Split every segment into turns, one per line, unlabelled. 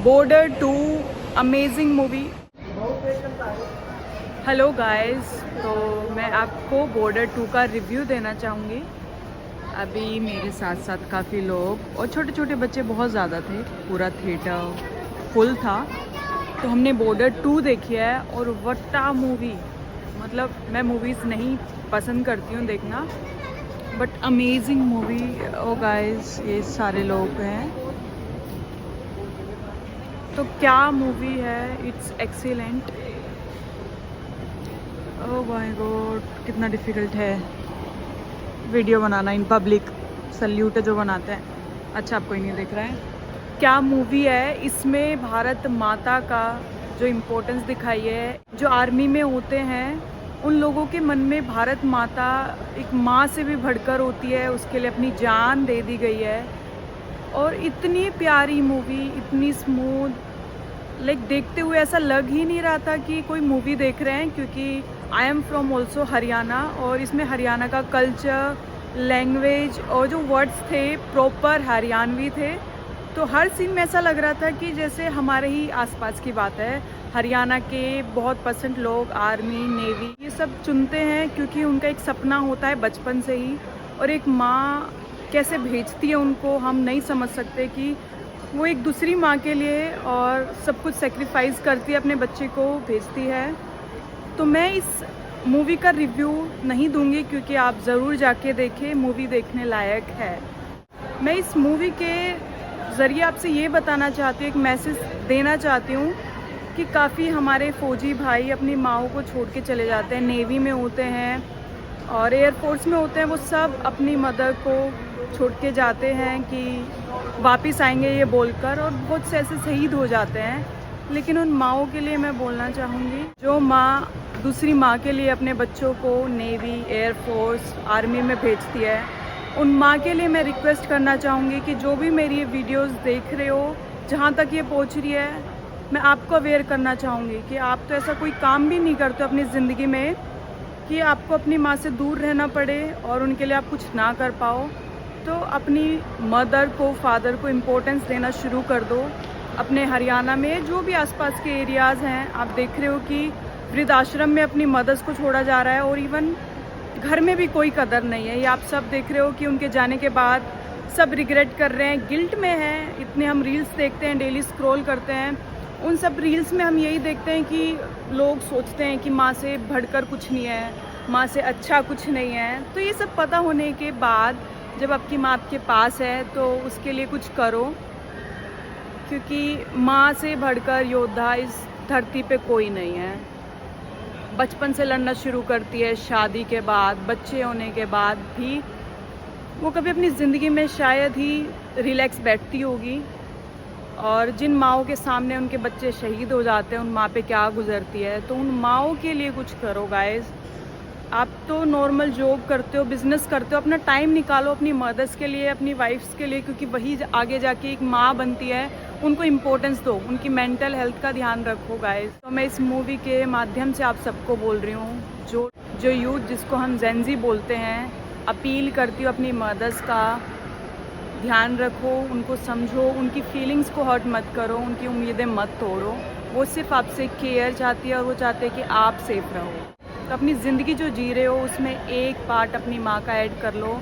Border 2 amazing movie. Hello guys, तो मैं आपको बॉर्डर 2 का रिव्यू देना चाहूँगी। अभी मेरे साथ साथ काफ़ी लोग और छोटे छोटे बच्चे बहुत ज़्यादा थे, पूरा थिएटर फुल था। तो हमने बॉर्डर 2 देखी है और वट्टा मूवी, मतलब मैं मूवीज़ नहीं पसंद करती हूँ देखना, but amazing movie. Oh guys, ये सारे लोग हैं। तो क्या मूवी है, it's excellent. Oh my god, कितना डिफ़िकल्ट है वीडियो बनाना इन पब्लिक। सल्यूट है जो बनाते हैं। अच्छा, आप कोई नहीं देख रहा है। क्या मूवी है, इसमें भारत माता का जो इम्पोर्टेंस दिखाई है। जो आर्मी में होते हैं उन लोगों के मन में भारत माता एक माँ से भी बढ़कर होती है, उसके लिए अपनी जान दे दी गई है। और इतनी प्यारी मूवी, इतनी स्मूथ, लाइक देखते हुए ऐसा लग ही नहीं रहा था कि कोई मूवी देख रहे हैं, क्योंकि I am from also Haryana और इसमें हरियाणा का कल्चर, लैंग्वेज और जो वर्ड्स थे प्रॉपर हरियाणवी थे। तो हर सीन में ऐसा लग रहा था कि जैसे हमारे ही आसपास की बात है। हरियाणा के बहुत % लोग आर्मी, नेवी ये सब चुनते हैं, क्योंकि उनका एक सपना होता है बचपन से ही। और एक माँ कैसे भेजती है उनको, हम नहीं समझ सकते कि वो एक दूसरी माँ के लिए और सब कुछ सेक्रीफाइस करती है, अपने बच्चे को भेजती है। तो मैं इस मूवी का रिव्यू नहीं दूंगी, क्योंकि आप ज़रूर जाके देखें, मूवी देखने लायक है। मैं इस मूवी के ज़रिए आपसे ये बताना चाहती हूँ, एक मैसेज देना चाहती हूँ कि काफ़ी हमारे फ़ौजी भाई अपनी माँओं को छोड़ के चले जाते हैं। नेवी में होते हैं और एयरफोर्स में होते हैं, वो सब अपनी मदर को छोड़ के जाते हैं कि वापस आएंगे ये बोलकर, और बहुत से ऐसे शहीद हो जाते हैं। लेकिन उन माँओं के लिए मैं बोलना चाहूँगी, जो माँ दूसरी माँ के लिए अपने बच्चों को नेवी, एयरफोर्स, आर्मी में भेजती है, उन माँ के लिए मैं रिक्वेस्ट करना चाहूँगी कि जो भी मेरी ये वीडियोस देख रहे हो, जहाँ तक ये पहुँच रही है, मैं आपको अवेयर करना चाहूँगी कि आप तो ऐसा कोई काम भी नहीं करते अपनी ज़िंदगी में कि आपको अपनी माँ से दूर रहना पड़े और उनके लिए आप कुछ ना कर पाओ। तो अपनी मदर को, फादर को इम्पोर्टेंस देना शुरू कर दो। अपने हरियाणा में जो भी आसपास के एरियाज़ हैं, आप देख रहे हो कि वृद्धाश्रम में अपनी मदर्स को छोड़ा जा रहा है, और इवन घर में भी कोई कदर नहीं है। ये आप सब देख रहे हो कि उनके जाने के बाद सब रिग्रेट कर रहे हैं, गिल्ट में हैं। इतने हम रील्स देखते हैं, डेली स्क्रॉल करते हैं, उन सब रील्स में हम यही देखते हैं कि लोग सोचते हैं कि माँ से बढ़कर कुछ नहीं है, माँ से अच्छा कुछ नहीं है। तो ये सब पता होने के बाद जब आपकी माँ आपके पास है तो उसके लिए कुछ करो, क्योंकि माँ से बढ़कर योद्धा इस धरती पे कोई नहीं है। बचपन से लड़ना शुरू करती है, शादी के बाद, बच्चे होने के बाद भी वो कभी अपनी ज़िंदगी में शायद ही रिलैक्स बैठती होगी। और जिन माँओं के सामने उनके बच्चे शहीद हो जाते हैं, उन माँ पे क्या गुजरती है। तो उन माँओं के लिए कुछ करो गाइस। आप तो नॉर्मल जॉब करते हो, बिज़नेस करते हो, अपना टाइम निकालो अपनी मदर्स के लिए, अपनी वाइफ्स के लिए, क्योंकि वही आगे जाके एक माँ बनती है। उनको इम्पोर्टेंस दो, उनकी मेंटल हेल्थ का ध्यान रखो गाइस। तो मैं इस मूवी के माध्यम से आप सबको बोल रही हूँ, जो यूथ जिसको हम जेनजी बोलते हैं, अपील करती हूँ, अपनी मदर्स का ध्यान रखो, उनको समझो, उनकी फीलिंग्स को हर्ट मत करो, उनकी उम्मीदें मत तोड़ो। वो सिर्फ आपसे केयर चाहती है और वो चाहते हैं कि आप सेफ रहो। तो अपनी ज़िंदगी जो जी रहे हो उसमें एक पार्ट अपनी माँ का ऐड कर लो,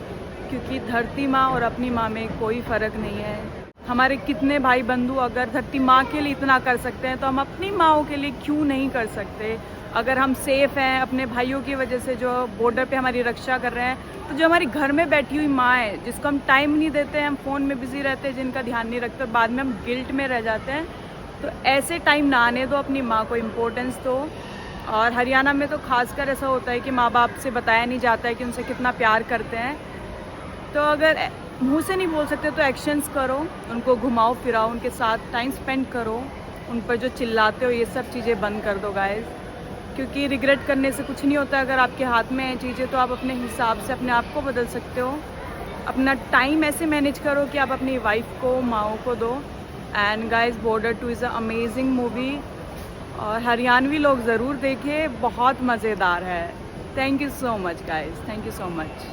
क्योंकि धरती माँ और अपनी माँ में कोई फ़र्क नहीं है। हमारे कितने भाई बंधु अगर धरती माँ के लिए इतना कर सकते हैं, तो हम अपनी माँओं के लिए क्यों नहीं कर सकते। अगर हम सेफ़ हैं अपने भाइयों की वजह से, जो बॉर्डर पे हमारी रक्षा कर रहे हैं, तो जो हमारी घर में बैठी हुई माँ है, जिसको हम टाइम नहीं देते हैं, हम फ़ोन में बिज़ी रहते हैं, जिनका ध्यान नहीं रखते, बाद में हम गिल्ट में रह जाते हैं। तो ऐसे टाइम ना आने दो, अपनी माँ को इम्पोर्टेंस दो। और हरियाणा में तो खासकर ऐसा होता है कि माँ बाप से बताया नहीं जाता है कि उनसे कितना प्यार करते हैं। तो अगर मुँह से नहीं बोल सकते तो एक्शंस करो, उनको घुमाओ फिराओ, उनके साथ टाइम स्पेंड करो, उन पर जो चिल्लाते हो ये सब चीज़ें बंद कर दो गाइस। क्योंकि रिग्रेट करने से कुछ नहीं होता। अगर आपके हाथ में है चीज़ें तो आप अपने हिसाब से अपने आप को बदल सकते हो। अपना टाइम ऐसे मैनेज करो कि आप अपनी वाइफ को, माँओं को दो। And guys, border 2 is a amazing movie, और हरियाणवी लोग ज़रूर देखें, बहुत मज़ेदार है। Thank you so much guys, thank you so much.